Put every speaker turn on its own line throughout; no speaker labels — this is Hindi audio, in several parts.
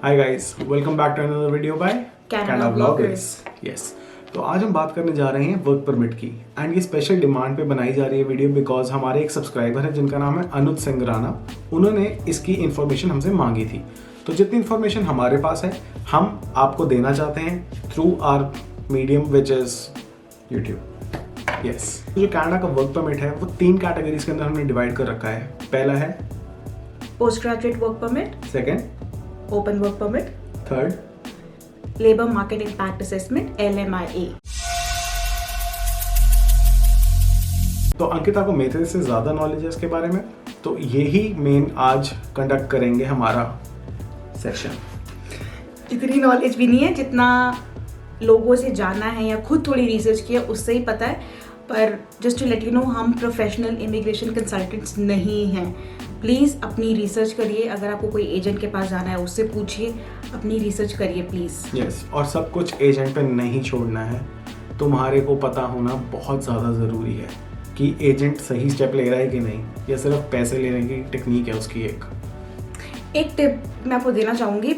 Hi guys, welcome back to another video by
Canada Vloggers।
Yes, तो आज हम बात करने जा रहे हैं वर्क परमिट की। एंड ये स्पेशल डिमांड पे बनाई जा रही है वीडियो बिकॉज हमारे एक सब्सक्राइबर है जिनका नाम है अनुज सिंह राणा। उन्होंने इसकी इन्फॉर्मेशन हमसे मांगी थी, तो जितनी इन्फॉर्मेशन हमारे पास है हम आपको देना चाहते हैं through our medium which is YouTube. Yes, जो कनाडा का वर्क परमिट है वो 3 कैटेगरीज के अंदर हमने डिवाइड कर रखा है। पहला है
post graduate work permit,
second,
open work permit,
third,
labour market impact assessment LMIA।
तो अंकिता को मेरे से ज़्यादा नॉलेज है इसके बारे में, तो यही मेन आज कंडक्ट करेंगे हमारा सेशन।
इतनी नॉलेज भी नहीं है जितना लोगों से जाना है या खुद थोड़ी रिसर्च किया उससे ही पता है, पर just to let you know हम प्रोफेशनल इमिग्रेशन कंसल्टेंट्स नहीं हैं। प्लीज़ अपनी रिसर्च करिए, अगर आपको कोई एजेंट के पास जाना है उससे पूछिए, अपनी रिसर्च करिए प्लीज़।
यस, और सब कुछ एजेंट पे नहीं छोड़ना है। तुम्हारे को पता होना बहुत ज़्यादा ज़रूरी है कि एजेंट सही स्टेप ले रहा है कि नहीं, या सिर्फ पैसे लेने की टेक्निक है उसकी। एक
टिप मैं आपको देना चाहूँगी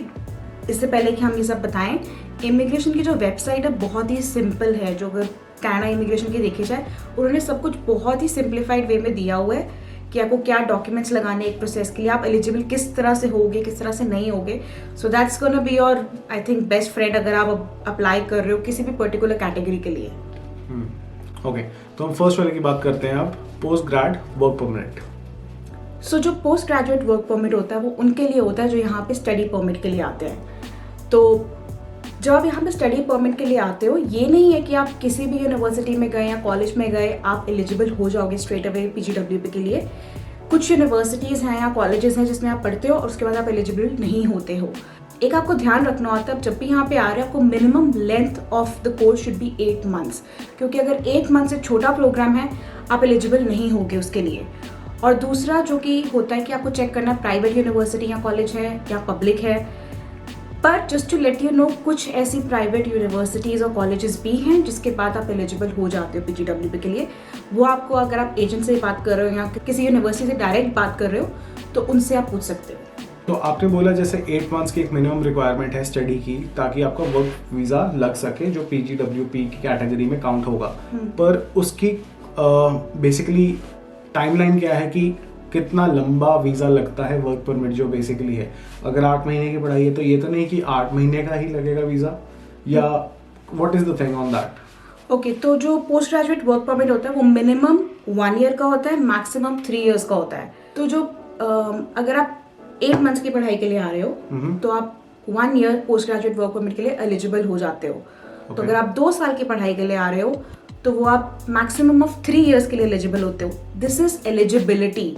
इससे पहले कि हम ये सब बताएं। इमिग्रेशन की जो वेबसाइट है बहुत ही सिंपल है, जो अगर कनाडा इमिग्रेशन की देखी जाए उन्होंने सब कुछ बहुत ही सिंप्लीफाइड वे में दिया हुआ है कि आपको क्या डॉक्यूमेंट्स लगाने एक प्रोसेस के लिए, आप एलिजिबल किस तरह से होगे, किस तरह से नहीं होगे। So that's gonna be your I think best friend अगर आप अप्लाई कर रहे हो किसी भी पर्टिकुलर कैटेगरी के लिए।
ओके, तो हम फर्स्ट वाले की बात करते हैं अब, पोस्ट ग्रेड वर्क परमिट।
सो जो पोस्ट ग्रेजुएट वर्क परमिट होता है वो उनके लिए होता है जो यहाँ पे स्टडी परमिट के लिए आते हैं। तो जब आप यहाँ पे स्टडी परमिट के लिए आते हो, ये नहीं है कि आप किसी भी यूनिवर्सिटी में गए या कॉलेज में गए आप एलिजिबल हो जाओगे स्ट्रेट अवे PGWP के लिए। कुछ यूनिवर्सिटीज़ हैं या कॉलेजेस हैं जिसमें आप पढ़ते हो और उसके बाद आप एलिजिबल नहीं होते हो। एक आपको ध्यान रखना होता है जब भी यहाँ पे आ रहे हो, आपको minimum length of the course should be 8 months, क्योंकि अगर 8 मंथ से छोटा प्रोग्राम है आप एलिजिबल नहीं होगे उसके लिए। और दूसरा जो कि होता है कि आपको चेक करना प्राइवेट यूनिवर्सिटी या कॉलेज है या पब्लिक है। पर just to let you know, कुछ ऐसी प्राइवेट यूनिवर्सिटीज़ और कॉलेजेस भी हैं जिसके बाद आप एलिजिबल हो जाते हो PGWP के लिए। वो आपको, अगर आप एजेंट से बात कर रहे हो या किसी यूनिवर्सिटी से डायरेक्ट बात कर रहे हो तो उनसे आप पूछ सकते हो।
तो आपने बोला जैसे 8 मंथ्स की एक मिनिमम रिक्वायरमेंट है स्टडी की, ताकि आपका वर्क वीज़ा लग सके जो PGWP की कैटेगरी में काउंट होगा। पर उसकी बेसिकली टाइमलाइन क्या है कि कितना लंबा वीज़ा लगता है वर्क परमिट जो बेसिकली है। अगर 8 महीने की पढ़ाई है तो ये तो नहीं कि 8 महीने का ही लगेगा वीज़ा, या what is the thing on that?
Okay, तो जो पोस्ट ग्रेजुएट वर्क परमिट होता है वो मिनिमम 1 ईयर का होता है, मैक्सिमम 3 इयर्स का होता है। तो जो अगर आप 8 मंथ्स की पढ़ाई के लिए आ रहे हो तो आप 1 year post graduate work permit के लिए एलिजिबल हो जाते हो। तो अगर आप 2 साल की पढ़ाई के लिए आ रहे हो तो वो आप मैक्सिमम ऑफ 3 इयर्स के लिए एलिजिबल होते हो। This is eligibility.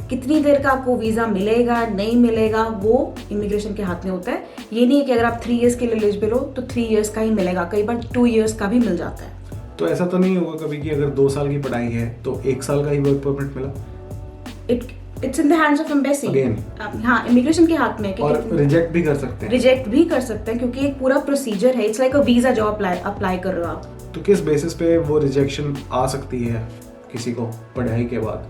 कितनी देर का आपको वीज़ा मिलेगा नहीं मिलेगा वो इमिग्रेशन के हाथ में होता है। ये नहीं है कि अगर आप 3 इयर्स के लिए एलिजिबल हो तो 3 इयर्स का ही मिलेगा, कई बार 2 इयर्स का भी मिल जाता है।
तो ऐसा तो नहीं होगा कभी कि अगर 2 साल की पढ़ाई है तो 1 साल का ही वर्क परमिट मिला?
It's in the hands of embassy. हाँ, इमिग्रेशन के हाथ में है।
और रिजेक्ट भी कर सकते हैं?
रिजेक्ट भी कर सकते हैं क्योंकि एक पूरा प्रोसीजर है। इट्स लाइक अ वीज़ा जो अप्लाई कर रहे हो आप।
तो किस बेसिस पे वो रिजेक्शन आ सकती है किसी को पढ़ाई के बाद?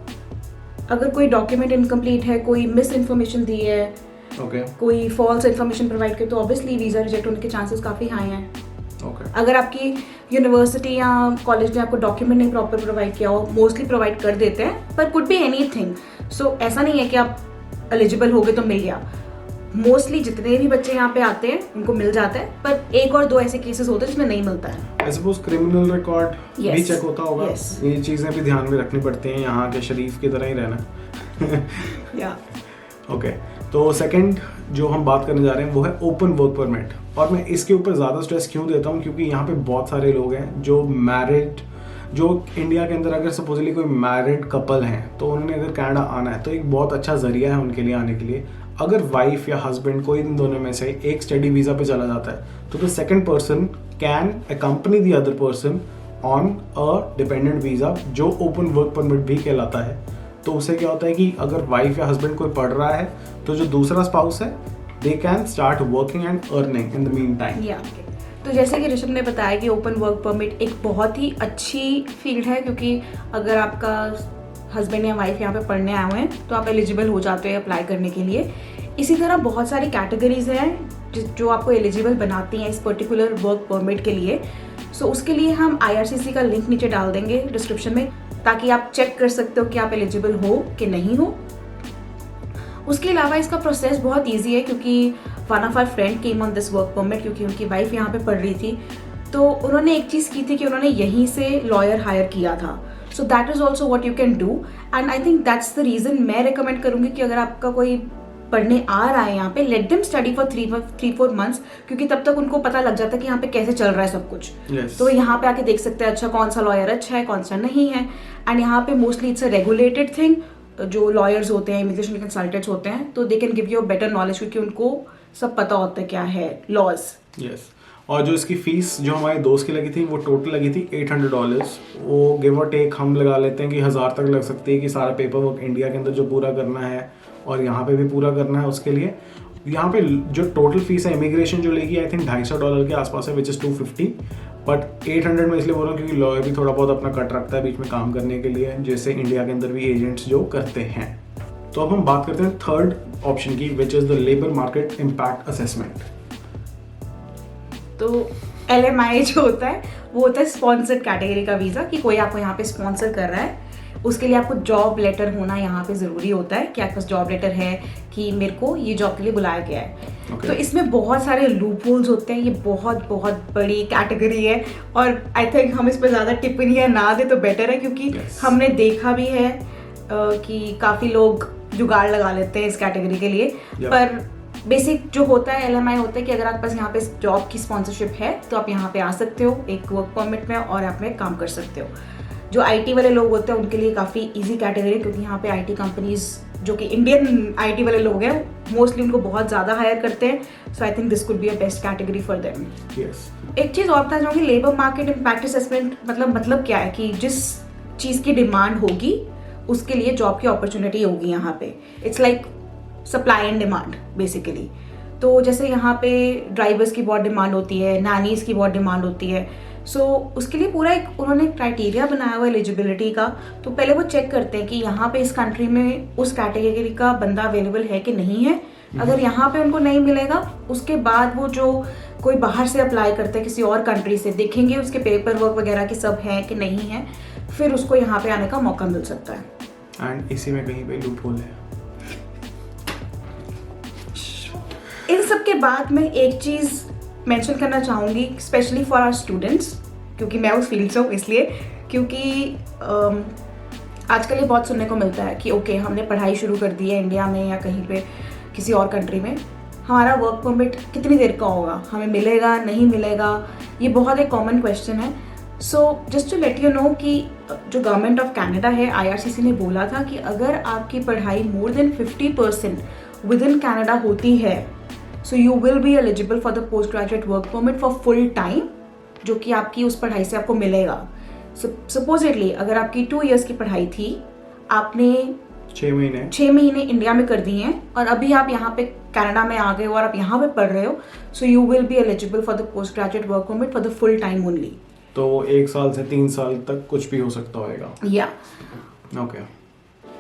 अगर कोई डॉक्यूमेंट इनकम्प्लीट है, कोई मिस इन्फॉर्मेशन दी है, कोई फॉल्स इन्फॉर्मेशन प्रोवाइड करे, तो ऑब्वियसली वीज़ा रिजेक्ट होने के चांसेस काफ़ी हाई हैं। अगर आपकी यूनिवर्सिटी या कॉलेज ने आपको डॉक्यूमेंट नहीं प्रॉपर प्रोवाइड किया हो, मोस्टली प्रोवाइड कर देते हैं पर कुड बी एनीथिंग। सो ऐसा नहीं है कि आप एलिजिबल हो गए तो मिल गया। मोस्टली जितने भी बच्चे यहाँ पे आते हैं उनको मिल जाता है, पर 1 और 2 ऐसे केसेस होते हैं जिसमें नहीं मिलता है।
आई सपोज क्रिमिनल रिकॉर्ड भी चेक होता होगा। ये चीजें भी ध्यान में रखनी पड़ती हैं, यहाँ के शरीफ की तरह ही रहना। ओके, तो सेकंड जो हम बात करने जा रहे हैं वो है ओपन वर्क परमिट। और मैं इसके ऊपर ज़्यादा स्ट्रेस क्यों देता हूँ, क्योंकि यहाँ पे बहुत सारे लोग हैं जो मैरिड, जो इंडिया के अंदर अगर सपोजली कोई मैरिड कपल हैं तो उन्होंने अगर कनाडा आना है तो एक बहुत अच्छा जरिया है उनके लिए आने के लिए। अगर वाइफ या हस्बैंड कोई इन दोनों में से एक स्टडी वीज़ा पे चला जाता है तो the second person can accompany the other person on a dependent visa जो ओपन वर्क परमिट भी कहलाता है। तो उससे क्या होता है कि अगर वाइफ या हस्बैंड कोई पढ़ रहा है तो जो दूसरा स्पाउस है they can start working and earning in the mean time.
तो जैसे कि ऋषभ ने बताया कि ओपन वर्क परमिट एक बहुत ही अच्छी फील्ड है, क्योंकि अगर आपका हस्बैंड या वाइफ यहाँ पे पढ़ने आए हुए हैं तो आप एलिजिबल हो जाते हैं अप्लाई करने के लिए। इसी तरह बहुत सारी कैटेगरीज हैं जो आपको एलिजिबल बनाती हैं इस पर्टिकुलर वर्क परमिट के लिए। सो उसके लिए हम IRCC का लिंक नीचे डाल देंगे डिस्क्रिप्शन में, ताकि आप चेक कर सकते हो कि आप एलिजिबल हो कि नहीं हो। उसके अलावा इसका प्रोसेस बहुत ईजी है, क्योंकि one of our friend came on this work permit, क्योंकि उनकी वाइफ यहाँ पे पढ़ रही थी। तो उन्होंने एक चीज़ की थी कि उन्होंने यहीं से लॉयर हायर किया था। So that is also what you can do, and I think that's the reason मैं रिकमेंड करूँगी कि अगर आपका कोई पढ़ने आ रहा है यहाँ पे, let them study for 3-4 months, क्योंकि तब तक उनको पता लग जाता है कि यहाँ पे कैसे चल रहा है सब कुछ। तो यहाँ पे आके देख सकते हैं अच्छा कौन सा लॉयर अच्छा है, कौन सा नहीं है। एंड यहाँ पे mostly it's a regulated thing. जो लॉयर्स होते हैं, इमिग्रेशन कंसल्टेंट्स होते हैं, तो they can give you better knowledge, क्योंकि उनको सब पता होता है क्या है लॉज।
यस। और जो इसकी फीस जो हमारे दोस्त की लगी थी वो टोटल लगी थी $800। वो गिव और टेक हम लगा लेते हैं कि 1000 तक लग सकती है, कि सारा पेपर वर्क इंडिया के अंदर जो पूरा करना है और यहाँ पे भी पूरा करना है उसके लिए। यहाँ पे जो टोटल फीस है इमिग्रेशन जो लेगी, आई थिंक $250 के आसपास है, विच इज़ 250। बट 800 में इसलिए बोल रहा हूँ क्योंकि लॉयर भी थोड़ा बहुत अपना कट रखता है बीच में काम करने के लिए, जैसे इंडिया के अंदर भी एजेंट्स जो करते हैं। तो अब हम बात करते हैं थर्ड ऑप्शन की, which is the labour market impact assessment.
तो LMI जो होता है वो होता है स्पॉन्सर्ड कैटेगरी का वीज़ा, कि कोई आपको यहाँ पे स्पॉन्सर कर रहा है। उसके लिए आपको जॉब लेटर होना यहाँ पे ज़रूरी होता है कि आपके पास जॉब लेटर है कि मेरे को ये जॉब के लिए बुलाया गया है। तो इसमें बहुत सारे लूप होल्स होते हैं, ये बहुत बहुत बड़ी कैटेगरी है, और आई थिंक हम इस पर ज़्यादा टिप्पणियाँ ना दें तो बेटर है, क्योंकि हमने देखा भी है कि काफ़ी लोग जुगाड़ लगा लेते हैं इस कैटेगरी के लिए। पर बेसिक जो होता है LMI होता है कि अगर आपके पास यहाँ पे जॉब की स्पॉन्सरशिप है तो आप यहाँ पे आ सकते हो एक वर्क परमिट में, और आप में काम कर सकते हो। जो IT वाले लोग होते हैं उनके लिए काफ़ी इजी कैटेगरी, क्योंकि यहाँ पे IT कंपनीज जो कि इंडियन IT वाले लोग हैं मोस्टली उनको बहुत ज़्यादा हायर करते हैं। So I think this could be a best category for them. एक चीज़ और था जो कि लेबर मार्केट इम्पैक्ट असेसमेंट मतलब क्या है कि जिस चीज़ की डिमांड होगी उसके लिए जॉब की अपॉर्चुनिटी होगी यहाँ पे। It's like supply and demand basically. तो जैसे यहाँ पे ड्राइवर्स की बहुत डिमांड होती है, नैनीज़ की बहुत डिमांड होती है। सो उसके लिए पूरा एक उन्होंने क्राइटेरिया बनाया हुआ है एलिजिबिलिटी का। तो पहले वो चेक करते हैं कि यहाँ पे इस कंट्री में उस कैटेगरी का बंदा अवेलेबल है कि नहीं है। अगर यहाँ पे उनको नहीं मिलेगा, उसके बाद वो जो कोई बाहर से अप्लाई करते हैं किसी और कंट्री से, देखेंगे उसके पेपर वर्क वगैरह के सब हैं कि नहीं है, फिर उसको यहाँ पे आने का मौका मिल सकता है।
एंड इसी में कहीं पे लूप होल है।
इन सब के बाद मैं एक चीज़ मेंशन करना चाहूँगी, स्पेशली फॉर आवर स्टूडेंट्स, क्योंकि मैं उस फील्ड से हूँ इसलिए, क्योंकि आजकल ये बहुत सुनने को मिलता है कि ओके हमने पढ़ाई शुरू कर दी है इंडिया में या कहीं पे किसी और कंट्री में, हमारा वर्क परमिट कितनी देर का होगा, हमें मिलेगा नहीं मिलेगा, ये बहुत एक कॉमन क्वेश्चन है। So just to let you know कि जो गवर्नमेंट ऑफ कनाडा है, IRCC ने बोला था कि अगर आपकी पढ़ाई more than 50% within Canada होती है, so you will be eligible for the post graduate work permit for full time, जो कि आपकी उस पढ़ाई से आपको मिलेगा। सपोजिटली अगर आपकी 2 years की पढ़ाई थी, आपने 6 महीने इंडिया में कर दिए हैं और अभी आप यहाँ पे कनाडा में आ गए हो और आप यहाँ पे पढ़ रहे हो, सो you will be eligible for the post graduate work permit for the full time only.
तो 1 साल से 3 साल तक कुछ भी हो सकता होगा।
या
ओके।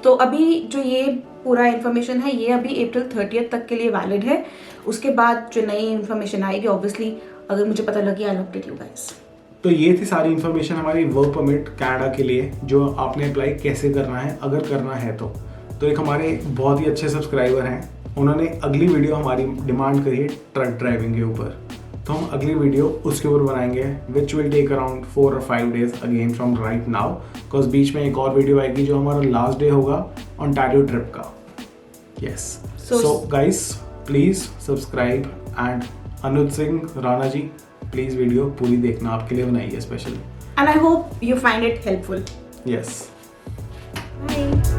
तो अभी जो ये पूरा इन्फॉर्मेशन है ये अभी अप्रैल 30 तक के लिए वैलिड है। उसके बाद जो नई इन्फॉर्मेशन आएगी ऑब्वियसली अगर मुझे पता लगी I will update you guys.
तो ये थी सारी इन्फॉर्मेशन हमारी वर्क परमिट कनाडा के लिए, जो आपने अप्लाई कैसे करना है अगर करना है तो एक हमारे बहुत ही अच्छे सब्सक्राइबर हैं, उन्होंने अगली वीडियो हमारी डिमांड करी है ट्रक ड्राइविंग के ऊपर, तो हम अगली वीडियो उसके ऊपर बनाएंगे which will take around 4 or 5 days again from right now, because बीच में एक और वीडियो आएगी जो हमारा लास्ट डे होगा ओंटारियो ट्रिप का। Yes, so guys please subscribe and Anuj Singh Rana ji please video पूरी देखना, आपके लिए बनाई है special,
and I hope you find it helpful.
Yes,
bye.